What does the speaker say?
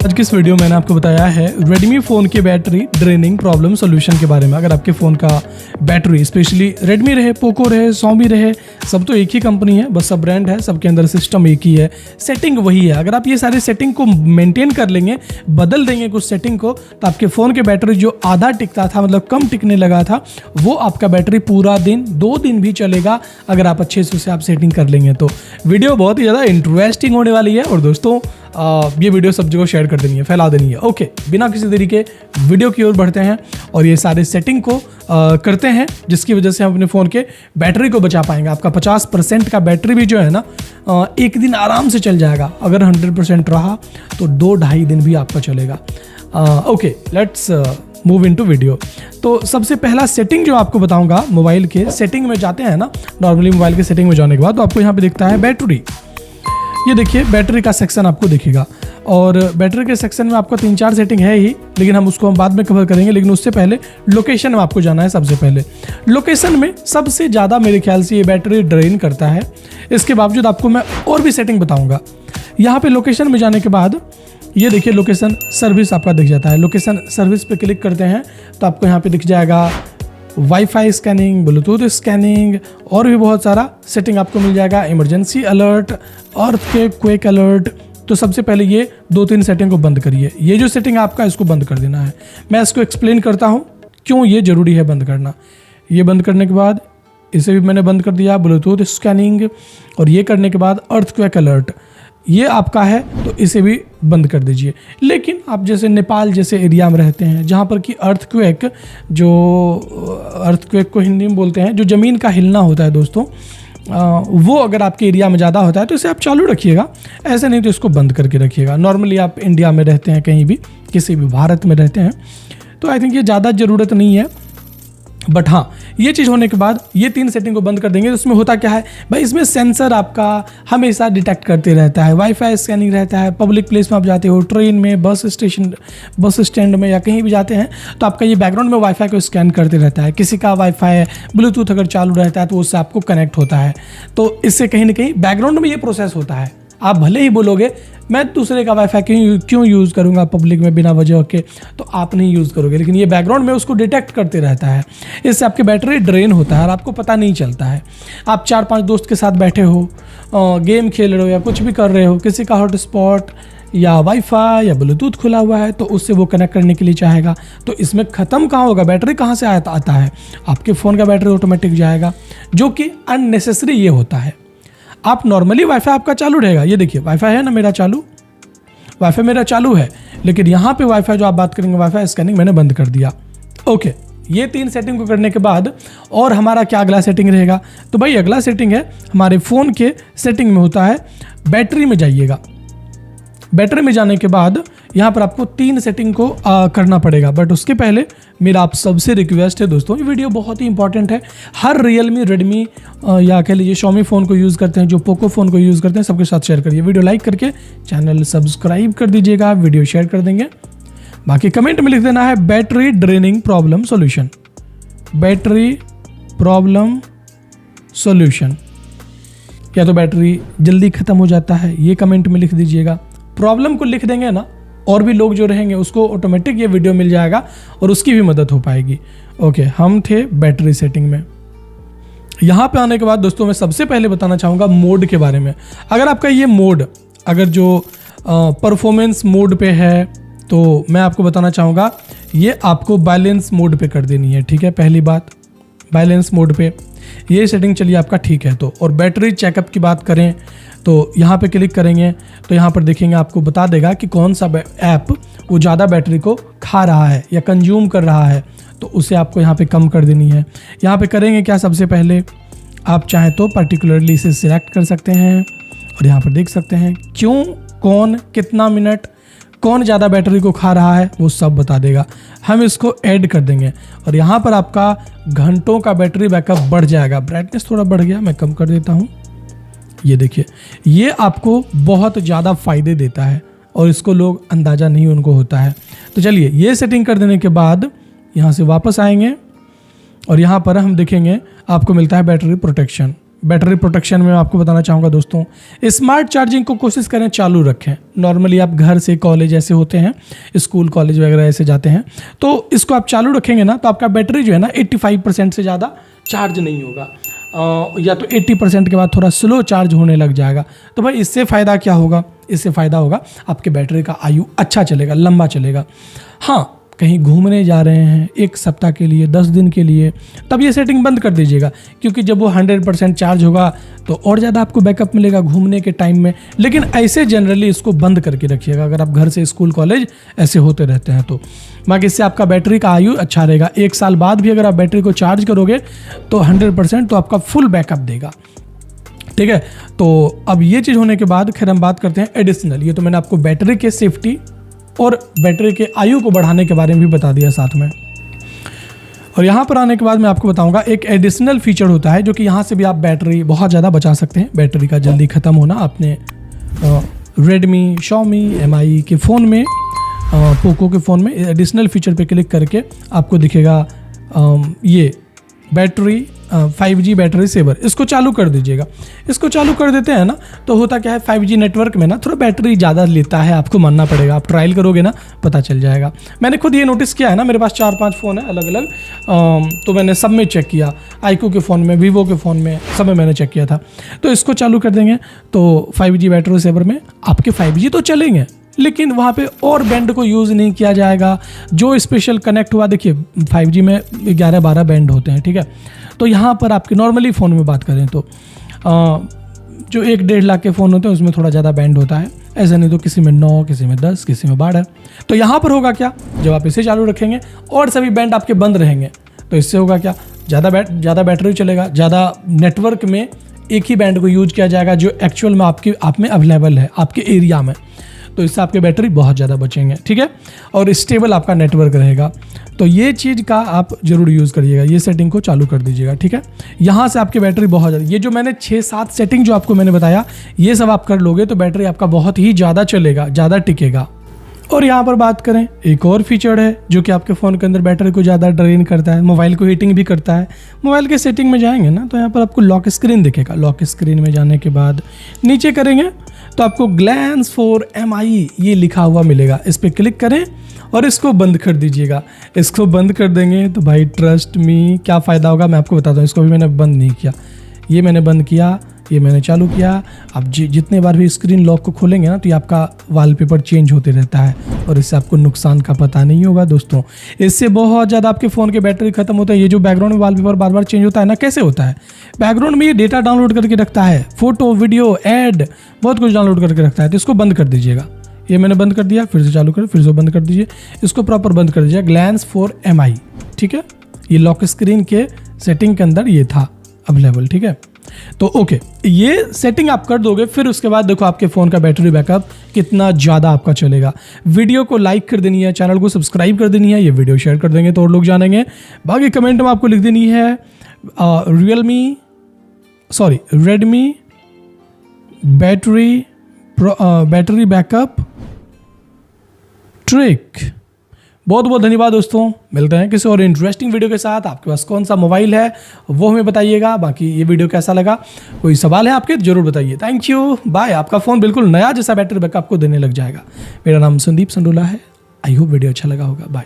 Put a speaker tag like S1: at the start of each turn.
S1: आज की इस वीडियो में मैंने आपको बताया है Redmi फ़ोन के बैटरी ड्रेनिंग प्रॉब्लम सॉल्यूशन के बारे में। अगर आपके फ़ोन का बैटरी स्पेशली Redmi रहे, पोको रहे, Xiaomi रहे, सब तो एक ही कंपनी है, बस सब ब्रांड है, सबके अंदर सिस्टम एक ही है, सेटिंग वही है। अगर आप ये सारे सेटिंग को मेंटेन कर लेंगे, बदल देंगे कुछ सेटिंग को, तो आपके फ़ोन के बैटरी जो आधा टिकता था, मतलब कम टिकने लगा था, वो आपका बैटरी पूरा दिन 2 दिन भी चलेगा अगर आप अच्छे से उसे आप सेटिंग कर लेंगे। तो वीडियो बहुत ही ज़्यादा इंटरेस्टिंग होने वाली है और दोस्तों ये वीडियो सब जगह शेयर कर देनी है, फैला देनी है। ओके, बिना किसी देरी के वीडियो की ओर बढ़ते हैं और ये सारे सेटिंग को करते हैं, जिसकी वजह से हम अपने फ़ोन के बैटरी को बचा पाएंगे। आपका 50% का बैटरी भी जो है ना, एक दिन आराम से चल जाएगा। अगर 100% रहा तो 2-2.5 दिन भी आपका चलेगा। Okay, let's move into video. तो सबसे पहला सेटिंग जो आपको बताऊंगा, मोबाइल के सेटिंग में जाते हैं ना, नॉर्मली मोबाइल के सेटिंग में जाने के बाद तो आपको यहाँ पे दिखता है बैटरी। ये देखिए बैटरी का सेक्शन आपको दिखेगा और बैटरी के सेक्शन में आपको 3-4 सेटिंग है ही, लेकिन हम उसको बाद में कवर करेंगे। लेकिन उससे पहले लोकेशन में आपको जाना है। सबसे पहले लोकेशन में सबसे ज़्यादा मेरे ख्याल से ये बैटरी ड्रेन करता है। इसके बावजूद आपको मैं और भी सेटिंग बताऊँगा। यहाँ पर लोकेशन में जाने के बाद ये देखिए लोकेशन सर्विस आपका दिख जाता है। लोकेशन सर्विस पे क्लिक करते हैं तो आपको यहाँ पे दिख जाएगा वाईफाई स्कैनिंग, ब्लूटूथ स्कैनिंग और भी बहुत सारा सेटिंग आपको मिल जाएगा। Emergency alert, earthquake, quake alert. तो सबसे पहले ये 2-3 सेटिंग को बंद करिए। ये जो सेटिंग आपका, इसको बंद कर देना है। मैं इसको एक्सप्लेन करता हूँ क्यों ये ज़रूरी है बंद करना। ये बंद करने के बाद इसे भी मैंने बंद कर दिया, ब्लूटूथ स्कैनिंग, और ये करने के बाद अर्थक्वेक अलर्ट ये आपका है तो इसे भी बंद कर दीजिए। लेकिन आप जैसे नेपाल जैसे एरिया में रहते हैं जहाँ पर कि अर्थक्वेक को हिंदी में बोलते हैं, जो ज़मीन का हिलना होता है दोस्तों, वो अगर आपके एरिया में ज़्यादा होता है तो इसे आप चालू रखिएगा, ऐसे नहीं तो इसको बंद करके रखिएगा। नॉर्मली आप इंडिया में रहते हैं, कहीं भी किसी भी भारत में रहते हैं, तो आई थिंक ये ज़्यादा ज़रूरत नहीं है। बट हाँ, ये चीज़ होने के बाद ये 3 सेटिंग को बंद कर देंगे तो इसमें होता क्या है भाई, इसमें सेंसर आपका हमेशा डिटेक्ट करते रहता है। वाईफाई स्कैनिंग रहता है। पब्लिक प्लेस में आप जाते हो, ट्रेन में, बस स्टैंड में या कहीं भी जाते हैं तो आपका ये बैकग्राउंड में वाईफाई को स्कैन करते रहता है। किसी का वाईफाई ब्लूटूथ अगर चालू रहता है तो उससे आपको कनेक्ट होता है। तो इससे कहीं ना कहीं बैकग्राउंड में ये प्रोसेस होता है। आप भले ही बोलोगे मैं दूसरे का वाईफाई क्यों यूज़ करूँगा पब्लिक में बिना वजह के, तो आप नहीं यूज़ करोगे, लेकिन ये बैकग्राउंड में उसको डिटेक्ट करते रहता है। इससे आपकी बैटरी ड्रेन होता है और आपको पता नहीं चलता है। आप 4-5 दोस्त के साथ बैठे हो, गेम खेल रहे हो या कुछ भी कर रहे हो, किसी का हॉटस्पॉट या वाईफाई या ब्लूटूथ खुला हुआ है तो उससे वो कनेक्ट करने के लिए चाहेगा, तो इसमें ख़त्म कहाँ होगा, बैटरी कहाँ से आता है, आपके फ़ोन का बैटरी ऑटोमेटिक जाएगा, जो कि अननेसेसरी ये होता है। आप नॉर्मली वाईफाई आपका चालू रहेगा। ये देखिए वाईफाई है ना मेरा चालू, वाईफाई मेरा चालू है, लेकिन यहाँ पे वाईफाई जो आप बात करेंगे वाईफाई स्कैनिंग मैंने बंद कर दिया। ओके, ये 3 सेटिंग को करने के बाद और हमारा क्या अगला सेटिंग रहेगा, तो भाई अगला सेटिंग है हमारे फ़ोन के सेटिंग में होता है बैटरी में जाइएगा। बैटरी में जाने के बाद यहाँ पर आपको 3 सेटिंग को करना पड़ेगा। बट उसके पहले मेरा आप सबसे रिक्वेस्ट है दोस्तों, ये वीडियो बहुत ही इंपॉर्टेंट है। हर रियलमी, रेडमी या कह लीजिए Xiaomi फ़ोन को यूज़ करते हैं, जो पोको फ़ोन को यूज़ करते हैं, सबके साथ शेयर करिए। वीडियो लाइक करके चैनल सब्सक्राइब कर दीजिएगा, वीडियो शेयर कर देंगे। बाकी कमेंट में लिख देना है battery draining problem solution. Battery problem solution, या तो बैटरी जल्दी ख़त्म हो जाता है, ये कमेंट में लिख दीजिएगा। प्रॉब्लम को लिख देंगे ना, और भी लोग जो रहेंगे उसको ऑटोमेटिक ये वीडियो मिल जाएगा और उसकी भी मदद हो पाएगी। ओके, हम थे बैटरी सेटिंग में। यहाँ पे आने के बाद दोस्तों मैं सबसे पहले बताना चाहूँगा मोड के बारे में। अगर आपका ये मोड अगर जो परफॉर्मेंस मोड पे है तो मैं आपको बताना चाहूँगा ये आपको बैलेंस मोड पे कर देनी है। ठीक है, पहली बात बैलेंस मोड पे ये सेटिंग चलिए आपका ठीक है। तो और बैटरी चेकअप की बात करें तो यहाँ पे क्लिक करेंगे तो यहाँ पर देखेंगे आपको बता देगा कि कौन सा ऐप वो ज़्यादा बैटरी को खा रहा है या कंज्यूम कर रहा है, तो उसे आपको यहाँ पे कम कर देनी है। यहाँ पे करेंगे क्या, सबसे पहले आप चाहें तो पर्टिकुलरली इसे सिलेक्ट कर सकते हैं और यहाँ पर देख सकते हैं क्यों, कौन, कितना मिनट, कौन ज़्यादा बैटरी को खा रहा है, वो सब बता देगा। हम इसको ऐड कर देंगे और यहाँ पर आपका घंटों का बैटरी बैकअप बढ़ जाएगा। ब्राइटनेस थोड़ा बढ़ गया, मैं कम कर देता हूँ। ये देखिए, ये आपको बहुत ज़्यादा फ़ायदे देता है और इसको लोग अंदाज़ा नहीं उनको होता है। तो चलिए ये सेटिंग कर देने के बाद यहाँ से वापस आएंगे और यहाँ पर हम देखेंगे आपको मिलता है बैटरी प्रोटेक्शन। बैटरी प्रोटेक्शन में आपको बताना चाहूँगा दोस्तों, स्मार्ट चार्जिंग को कोशिश करें चालू रखें। नॉर्मली आप घर से कॉलेज ऐसे होते हैं, स्कूल कॉलेज वगैरह ऐसे जाते हैं, तो इसको आप चालू रखेंगे ना तो आपका बैटरी जो है ना 85% से ज़्यादा चार्ज नहीं होगा, या तो 80% के बाद थोड़ा स्लो चार्ज होने लग जाएगा। तो भाई इससे फ़ायदा क्या होगा? इससे फ़ायदा होगा आपके बैटरी का आयु अच्छा चलेगा, लंबा चलेगा। हाँ, कहीं घूमने जा रहे हैं 1 सप्ताह के लिए, 10 दिन के लिए, तब ये सेटिंग बंद कर दीजिएगा, क्योंकि जब वो 100% चार्ज होगा तो और ज़्यादा आपको बैकअप मिलेगा घूमने के टाइम में। लेकिन ऐसे जनरली इसको बंद करके रखिएगा अगर आप घर से स्कूल कॉलेज ऐसे होते रहते हैं तो। बाकी इससे आपका बैटरी का आयु अच्छा रहेगा। 1 साल बाद भी अगर आप बैटरी को चार्ज करोगे तो 100% तो आपका फुल बैकअप देगा। ठीक है, तो अब ये चीज़ होने के बाद खैर हम बात करते हैं एडिशनल। ये तो मैंने आपको बैटरी के सेफ्टी और बैटरी के आयु को बढ़ाने के बारे में भी बता दिया साथ में। और यहाँ पर आने के बाद मैं आपको बताऊंगा एक एडिशनल फीचर होता है जो कि यहाँ से भी आप बैटरी बहुत ज़्यादा बचा सकते हैं। बैटरी का जल्दी ख़त्म होना आपने रेडमी, Xiaomi, MI के फ़ोन में, पोको के फ़ोन में एडिशनल फीचर पे क्लिक करके आपको दिखेगा ये बैटरी 5G बैटरी सेवर, इसको चालू कर दीजिएगा। इसको चालू कर देते हैं ना तो होता क्या है, 5G नेटवर्क में ना थोड़ा बैटरी ज़्यादा लेता है, आपको मानना पड़ेगा। आप ट्रायल करोगे ना पता चल जाएगा। मैंने खुद ये नोटिस किया है ना, मेरे पास 4-5 फ़ोन है अलग अलग, तो मैंने सब में चेक किया, iQOO के फ़ोन में, Vivo के फ़ोन में, सब में मैंने चेक किया था। तो इसको चालू कर देंगे तो 5G बैटरी सेवर में आपके 5G तो चलेंगे, लेकिन वहाँ पे और बैंड को यूज़ नहीं किया जाएगा जो स्पेशल कनेक्ट हुआ। देखिए 5G में 11-12 बैंड होते हैं, ठीक है। तो यहाँ पर आपके नॉर्मली फ़ोन में बात करें तो जो 1-1.5 लाख के फ़ोन होते हैं उसमें थोड़ा ज़्यादा बैंड होता है, ऐसा नहीं तो किसी में 9, किसी में 10, किसी में 12। तो यहाँ पर होगा क्या, जब आप इसे चालू रखेंगे और सभी बैंड आपके बंद रहेंगे तो इससे होगा क्या, ज़्यादा बैटरी चलेगा, ज़्यादा नेटवर्क में एक ही बैंड को यूज किया जाएगा जो एक्चुअल में आप में अवेलेबल है आपके एरिया में। तो इससे आपके बैटरी बहुत ज़्यादा बचेंगे, ठीक है, और स्टेबल आपका नेटवर्क रहेगा। तो ये चीज़ का आप जरूर यूज़ करिएगा, ये सेटिंग को चालू कर दीजिएगा, ठीक है। यहाँ से आपकी बैटरी बहुत ज़्यादा, ये जो मैंने 6-7 सेटिंग जो आपको मैंने बताया ये सब आप कर लोगे तो बैटरी आपका बहुत ही ज़्यादा चलेगा, ज़्यादा टिकेगा। और यहाँ पर बात करें एक और फीचर है जो कि आपके फ़ोन के अंदर बैटरी को ज़्यादा ड्रेन करता है, मोबाइल को हीटिंग भी करता है। मोबाइल के सेटिंग में जाएंगे ना तो यहाँ पर आपको लॉक स्क्रीन दिखेगा। लॉक स्क्रीन में जाने के बाद नीचे करेंगे तो आपको ग्लैंस फॉर MI ये लिखा हुआ मिलेगा, इस पर क्लिक करें और इसको बंद कर दीजिएगा। इसको बंद कर देंगे तो भाई ट्रस्ट मी क्या फ़ायदा होगा मैं आपको बताता हूँ। इसको भी मैंने बंद नहीं किया, ये मैंने बंद किया, ये मैंने चालू किया। अब जितने बार भी स्क्रीन लॉक को खोलेंगे ना तो ये आपका वॉलपेपर चेंज होते रहता है और इससे आपको नुकसान का पता नहीं होगा दोस्तों। इससे बहुत ज़्यादा आपके फ़ोन की बैटरी खत्म होता है। ये जो बैकग्राउंड में वॉलपेपर बार बार चेंज होता है ना, कैसे होता है, बैकग्राउंड में ये डेटा डाउनलोड करके रखता है, फोटो, वीडियो, ऐड, बहुत कुछ डाउनलोड करके रखता है। तो इसको बंद कर दीजिएगा। ये मैंने बंद कर दिया, फिर से चालू करें, फिर से बंद कर दीजिए, इसको प्रॉपर बंद कर दीजिए। ग्लैंस फॉर MI, ठीक है, ये लॉक स्क्रीन के सेटिंग के अंदर ये था अवेलेबल, ठीक है। तो ओके, ये सेटिंग आप कर दोगे, फिर उसके बाद देखो आपके फ़ोन का बैटरी बैकअप कितना ज़्यादा आपका चलेगा। वीडियो को लाइक कर देनी है, चैनल को सब्सक्राइब कर देनी है, ये वीडियो शेयर कर देंगे तो और लोग जानेंगे। बाकी कमेंट में आपको लिख देनी है रेडमी बैटरी बैकअप ट्रिक। बहुत बहुत धन्यवाद दोस्तों, मिलते हैं किसी और इंटरेस्टिंग वीडियो के साथ। आपके पास कौन सा मोबाइल है वो हमें बताइएगा। बाकी ये वीडियो कैसा लगा, कोई सवाल है आपके जरूर बताइए। Thank you, bye. आपका फ़ोन बिल्कुल नया जैसा बैटरी बैकअप आपको देने लग जाएगा। मेरा नाम संदीप संडोला है। आई होप वीडियो अच्छा लगा होगा। बाय।